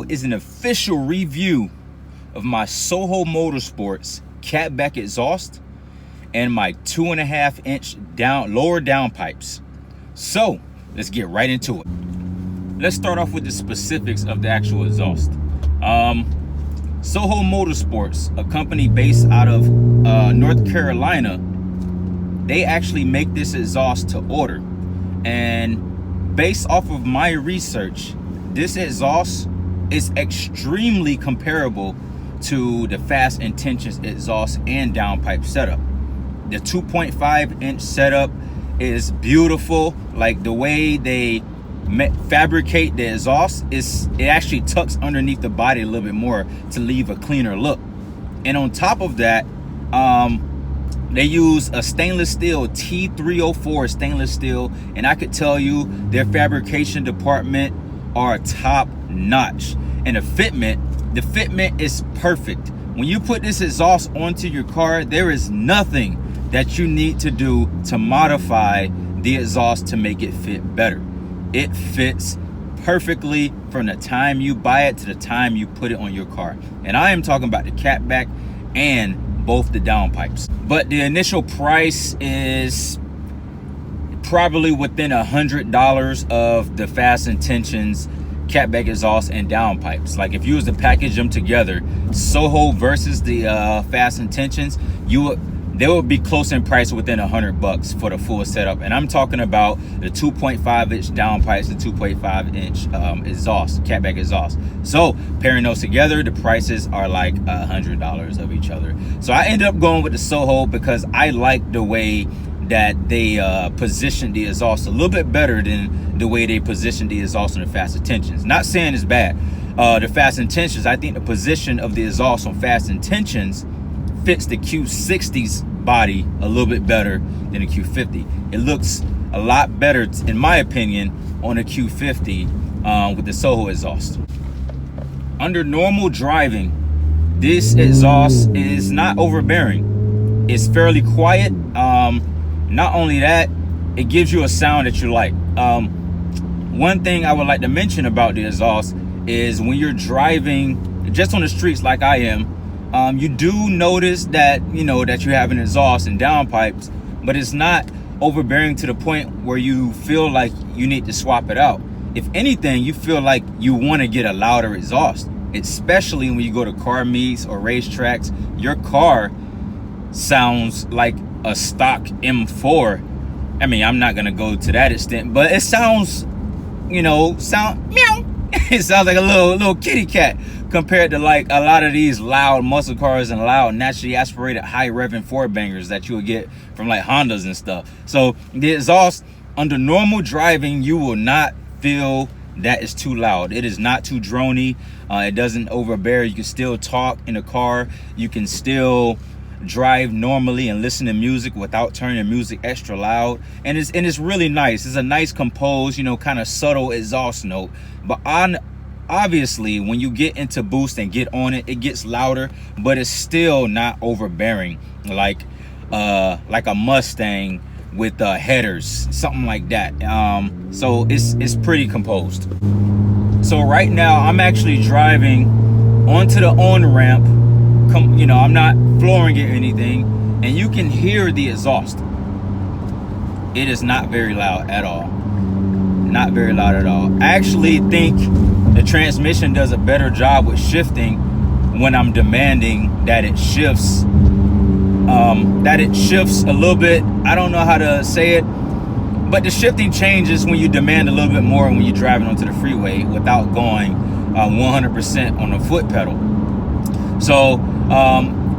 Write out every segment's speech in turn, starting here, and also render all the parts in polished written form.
is an official review of my Soho Motorsports catback exhaust and my 2.5-inch lower downpipes. So let's get right into it. Let's start off with the specifics of the actual exhaust. Soho Motorsports, a company based out of North Carolina, they actually make this exhaust to order. And based off of my research, this exhaust is extremely comparable to the Fast Intentions exhaust and downpipe setup. The 2.5-inch setup is beautiful. Like the way they fabricate the exhaust, it actually tucks underneath the body a little bit more to leave a cleaner look. And on top of that, they use a stainless steel T304 stainless steel, and I could tell you their fabrication department are top notch. And the fitment is perfect. When you put this exhaust onto your car, there is nothing that you need to do to modify the exhaust to make it fit better. It fits perfectly from the time you buy it to the time you put it on your car. And I am talking about the catback and both the downpipes. But the initial price is probably within $100 of the Fast Intentions catback exhaust and downpipes. Like if you was to package them together, Soho versus the Fast Intentions, they would be close in price within $100 for the full setup. And I'm talking about the 2.5-inch downpipes, the 2.5-inch exhaust, catback exhaust. So pairing those together, the prices are like $100 of each other. So I ended up going with the Soho because I like the way that they position the exhaust a little bit better than the way they position the exhaust on the Fast Intentions. Not saying it's bad. The Fast Intentions, I think the position of the exhaust on Fast Intentions fits the Q60's body a little bit better than the Q50. It looks a lot better, in my opinion, on the Q50 with the Soho exhaust. Under normal driving, this exhaust is not overbearing. It's fairly quiet. Not only that, it gives you a sound that you like. One thing I would like to mention about the exhaust is when you're driving just on the streets like I am, you do notice that that you have an exhaust and downpipes, but it's not overbearing to the point where you feel like you need to swap it out. If anything, you feel like you want to get a louder exhaust, especially when you go to car meets or racetracks. Your car sounds like a stock M4. I mean, I'm not gonna go to that extent, but it sounds, meow. It sounds like a little kitty cat compared to like a lot of these loud muscle cars and loud naturally aspirated high revving four bangers that you would get from like Hondas and stuff. So the exhaust under normal driving, you will not feel that it's too loud. It is not too drony. It doesn't overbear. You can still talk in the car. You can still drive normally and listen to music without turning music extra loud, and it's really nice. It's a nice composed, kind of subtle exhaust note. But obviously when you get into boost and get on it, it gets louder, but it's still not overbearing like a Mustang with headers, something like that. So it's pretty composed. So right now I'm actually driving onto the on-ramp. I'm not flooring it or anything, and you can hear the exhaust. It is not very loud at all. Not very loud at all. I actually think the transmission does a better job with shifting when I'm demanding that it shifts. A little bit. I don't know how to say it, but the shifting changes when you demand a little bit more when you're driving onto the freeway without going 100% on the foot pedal. So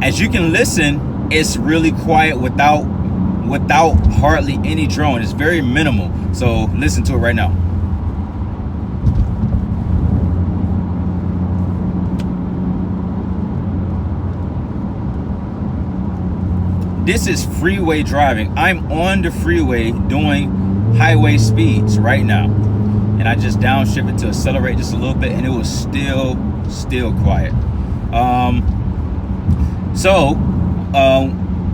as you can listen, it's really quiet without hardly any drone. It's very minimal. So listen to it right now. This is freeway driving. I'm on the freeway doing highway speeds right now, and I just downshifted to accelerate just a little bit, and it was still quiet.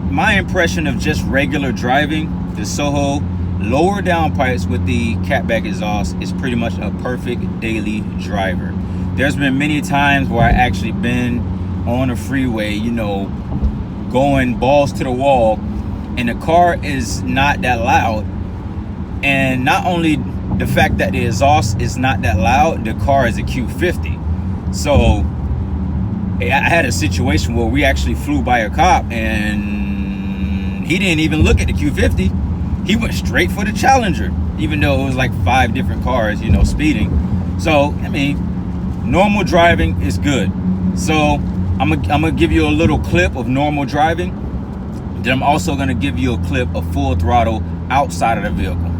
My impression of just regular driving, the Soho lower downpipes with the catback exhaust is pretty much a perfect daily driver. there's been many times where I actually been on a freeway, you know, going balls to the wall, and the car is not that loud. And not only the fact that the exhaust is not that loud, the car is a Q50. So I had a situation where we actually flew by a cop, and he didn't even look at the Q50. He went straight for the Challenger, even though it was like 5 different cars, you know, speeding. So, I mean, normal driving is good. So I'm gonna give you a little clip of normal driving. Then I'm also gonna give you a clip of full throttle outside of the vehicle.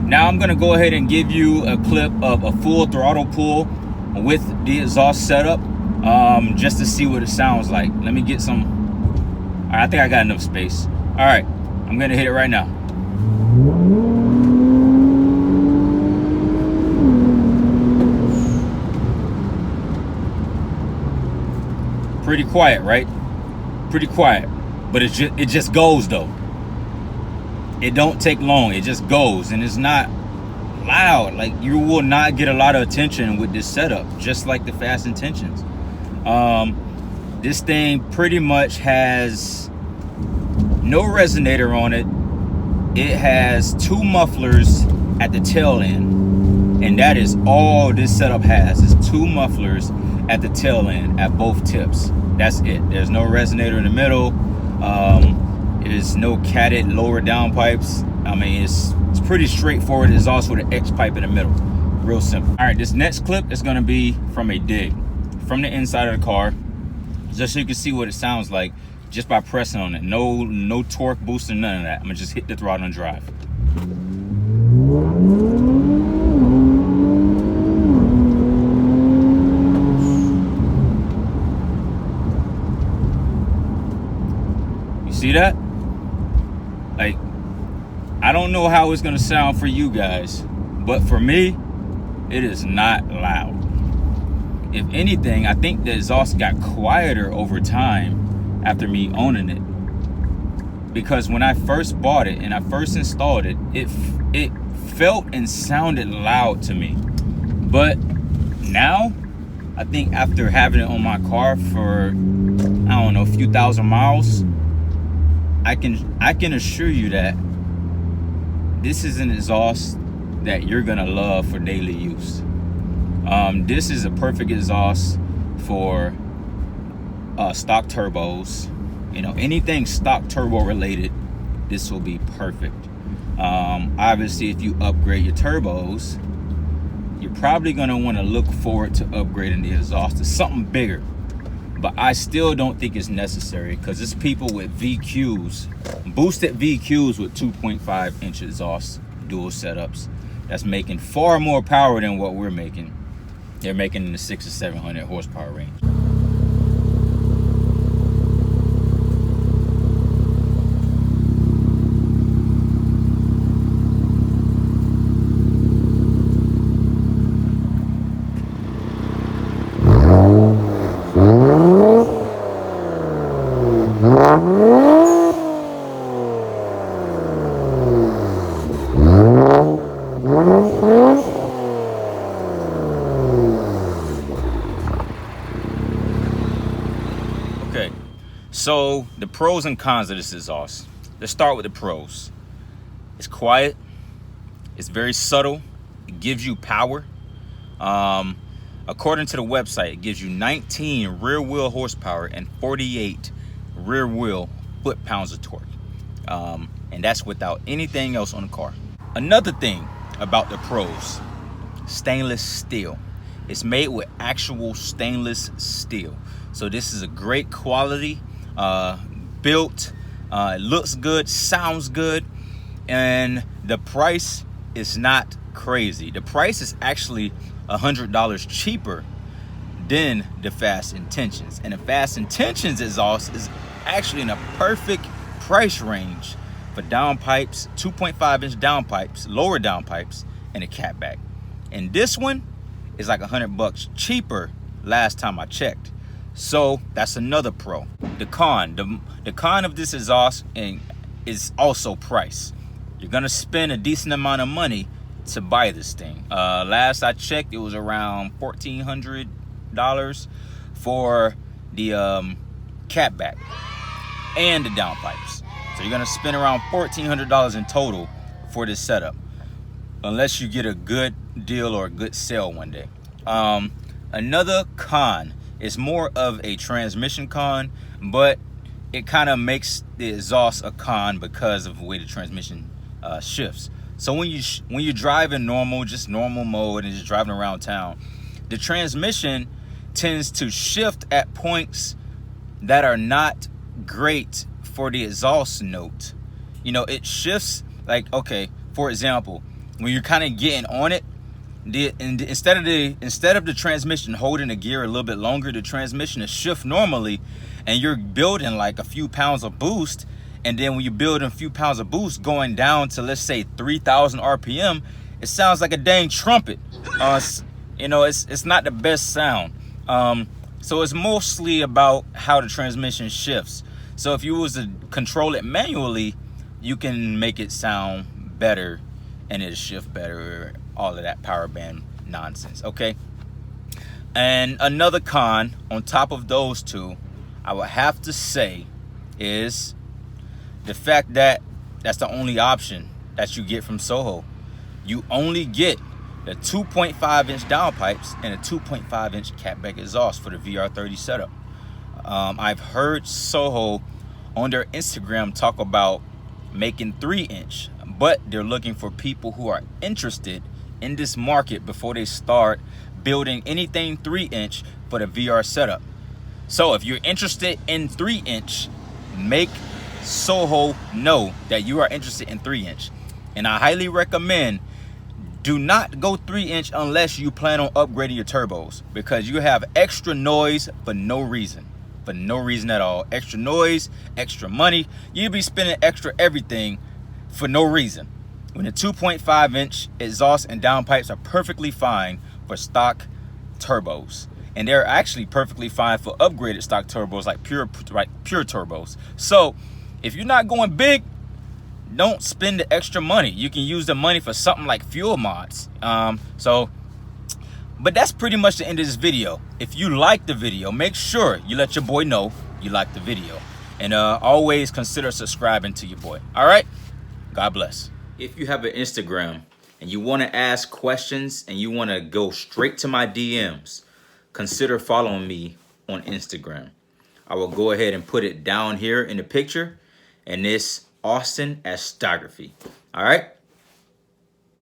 Now I'm gonna go ahead and give you a clip of a full throttle pull with the exhaust setup, just to see what it sounds like. Let me get some. All right, I think I got enough space. All right, I'm gonna hit it right now. Pretty quiet, right? Pretty quiet, but it just goes though. It don't take long, it just goes, and it's not loud. Like, you will not get a lot of attention with this setup, just like the Fast Intentions. This thing pretty much has no resonator on it. It has 2 mufflers at the tail end, and that is all this setup has, is 2 mufflers at the tail end at both tips. That's it. There's no resonator in the middle. There's no catted lower downpipes. I mean, it's pretty straightforward. There's also the X pipe in the middle. Real simple. All right, this next clip is gonna be from a dig, from the inside of the car, just so you can see what it sounds like just by pressing on it. No torque booster, none of that. I'm gonna just hit the throttle and drive. You see that? Like, I don't know how it's gonna sound for you guys, but for me, it is not loud. If anything, I think the exhaust got quieter over time after me owning it. Because when I first bought it and I first installed it, it felt and sounded loud to me. But now, I think after having it on my car for, I don't know, a few thousand miles, I can assure you that this is an exhaust that you're gonna love for daily use. This is a perfect exhaust for stock turbos. You know, anything stock turbo related, this will be perfect. Obviously, if you upgrade your turbos, you're probably gonna want to look forward to upgrading the exhaust to something bigger. But I still don't think it's necessary, because it's people with VQs, boosted VQs with 2.5-inch exhaust, dual setups, that's making far more power than what we're making. They're making in the 600 to 700 horsepower range. Okay, so the pros and cons of this exhaust. Let's start with the pros. It's quiet, it's very subtle, it gives you power. According to the website, it gives you 19 rear wheel horsepower and 48 rear wheel foot-pounds of torque. And that's without anything else on the car. Another thing about the pros, stainless steel. It's made with actual stainless steel. So this is a great quality built. It looks good, sounds good, and the price is not crazy. The price is actually $100 cheaper than the Fast Intentions, and the Fast Intentions exhaust is actually in a perfect price range for downpipes, 2.5-inch downpipes, lower downpipes, and a catback. And this one is like $100 cheaper last time I checked. So that's another pro. The con of this exhaust is also price. You're gonna spend a decent amount of money to buy this thing. Last I checked, it was around $1,400 for the catback and the downpipes. So you're gonna spend around $1,400 in total for this setup, unless you get a good deal or a good sale one day. Another con is more of a transmission con, but it kind of makes the exhaust a con because of the way the transmission shifts. So when you're driving just normal mode and just driving around town, the transmission tends to shift at points that are not great for the exhaust note. You know, it shifts like, okay, for example, when you're kind of getting on it, instead of the transmission holding the gear a little bit longer, the transmission is shift normally, and you're building like a few pounds of boost. And then when you build a few pounds of boost going down to, let's say, 3,000 RPM, it sounds like a dang trumpet. You know, it's not the best sound. So it's mostly about how the transmission shifts. So if you was to control it manually, you can make it sound better and it'll shift better, all of that power band nonsense, okay? And another con on top of those two, I would have to say, is the fact that that's the only option that you get from Soho. You only get the 2.5-inch downpipes and a 2.5-inch catback exhaust for the VR30 setup. I've heard Soho on their Instagram talk about making 3-inch, but they're looking for people who are interested in this market before they start building anything 3-inch for the VR setup. So if you're interested in 3-inch, make Soho know that you are interested in 3-inch. And I highly recommend, do not go 3-inch unless you plan on upgrading your turbos, because you have extra noise for no reason. For no reason at all. Extra noise, extra money. You'll be spending extra everything for no reason. When the 2.5-inch exhaust and downpipes are perfectly fine for stock turbos. And they're actually perfectly fine for upgraded stock turbos, like pure turbos. So if you're not going big, don't spend the extra money. You can use the money for something like fuel mods. But that's pretty much the end of this video. If you like the video, make sure you let your boy know you like the video. And always consider subscribing to your boy. All right? God bless. If you have an Instagram and you want to ask questions and you want to go straight to my DMs, consider following me on Instagram. I will go ahead and put it down here in the picture, and this Austin Astrography. All right?